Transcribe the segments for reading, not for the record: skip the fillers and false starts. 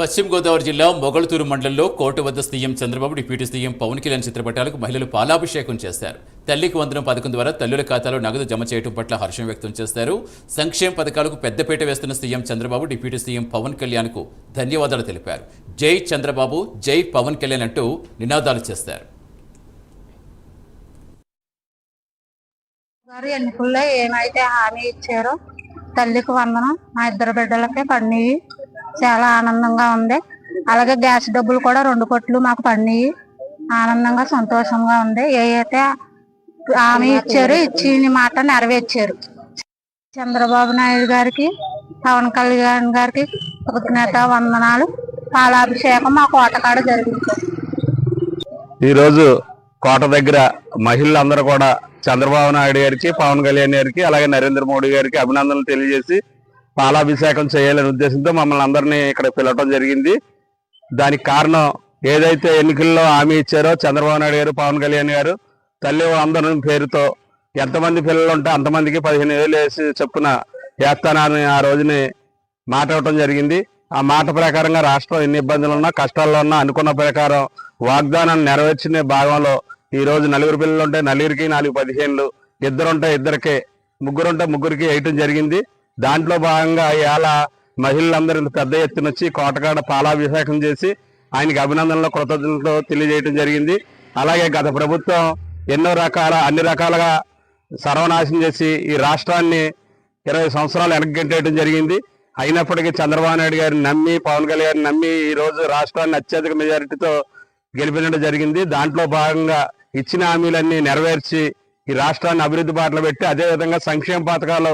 పశ్చిమ గోదావరి జిల్లా మొగల్తూరు మండలంలో కోట వద్ద CM Chandrababu deputy CM Pawan Kalyan చిత్రపటాలకు మహిళలు పాలాభిషేకం చేశారు. తల్లికి వందనం పథకం ద్వారా తల్లుల ఖాతాలో నగదు జమ చేయడం పట్ల హర్షం వ్యక్తం చేశారు. సంక్షేమ పథకాలకు పెద్దపీట వేస్తున్న CM Chandrababu deputy CM Pawan కళ్యాణ్కు ధన్యవాదాలు తెలిపారు. జై చంద్రబాబు, జై పవన్ కళ్యాణ్ అంటూ నినాదాలు చేశారు. ఎన్నికల్లో ఏమైతే హామీ ఇచ్చారో తల్లికి వందనం మా ఇద్దరు బిడ్డలకే పడినాయి. చాలా ఆనందంగా ఉంది. అలాగే గ్యాస్ డబ్బులు కూడా 2 కోట్లు మాకు పడినాయి. ఆనందంగా సంతోషంగా ఉంది. ఏదైతే హామీ ఇచ్చారో ఇచ్చిన మాట నెరవేర్చారు. చంద్రబాబు నాయుడు గారికి, పవన్ కళ్యాణ్ గారికి కృతజ్ఞత వందనాలు. పాలాభిషేకం మా కోటకాడ జరిగింది. ఈరోజు కోట దగ్గర మహిళలందరూ కూడా చంద్రబాబు నాయుడు గారికి, పవన్ కళ్యాణ్ గారికి, అలాగే నరేంద్ర మోడీ గారికి అభినందనలు తెలియజేసి పాలాభిషేకం చేయాలనే ఉద్దేశంతో మమ్మల్ని అందరినీ ఇక్కడ పిలవటం జరిగింది. దానికి కారణం ఏదైతే ఎన్నికల్లో హామీ ఇచ్చారో చంద్రబాబు నాయుడు గారు, పవన్ కళ్యాణ్ గారు తల్లి వందనం పేరుతో ఎంతమంది పిల్లలు ఉంటే అంతమందికి 15,000 వేసి చొప్పున వేస్తానని ఆ రోజుని మాట ఇవ్వటం జరిగింది. ఆ మాట ప్రకారంగా రాష్ట్రం ఎన్ని ఇబ్బందులు ఉన్నా, కష్టాల్లో ఉన్నా అనుకున్న ప్రకారం వాగ్దానాన్ని నెరవేర్చిన భాగంలో ఈ రోజు 4 పిల్లలు ఉంటే 4కి 4 15,000, 2 ఉంటే 2కే, 3 ఉంటే 3కి వేయటం జరిగింది. దాంట్లో భాగంగా ఇవాళ మహిళలందరూ పెద్ద ఎత్తున వచ్చి కోటకాడ పాలాభిషేకం చేసి ఆయనకి అభినందనలు, కృతజ్ఞతలు తెలియజేయడం జరిగింది. అలాగే గత ప్రభుత్వం అన్ని రకాలుగా సర్వనాశనం చేసి ఈ రాష్ట్రాన్ని 20 సంవత్సరాలు వెనక్కింటేయడం జరిగింది. అయినప్పటికీ చంద్రబాబు నాయుడు గారిని నమ్మి, పవన్ కళ్యాణ్ గారిని నమ్మి ఈ రోజు రాష్ట్రాన్ని అత్యధిక మెజారిటీతో గెలిపించడం జరిగింది. దాంట్లో భాగంగా ఇచ్చిన హామీలన్నీ నెరవేర్చి ఈ రాష్ట్రాన్ని అభివృద్ధి బాటలో పెట్టి, అదేవిధంగా సంక్షేమ పథకాలు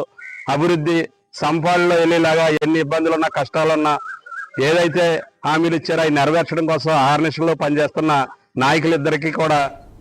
అభివృద్ధి సంపాదనలో వెళ్ళేలాగా ఎన్ని ఇబ్బందులు ఉన్నా, కష్టాలున్నా ఏదైతే హామీలు ఇచ్చారో అవి నెరవేర్చడం కోసం ఆహర్నిశలో పనిచేస్తున్న నాయకులిద్దరికీ కూడా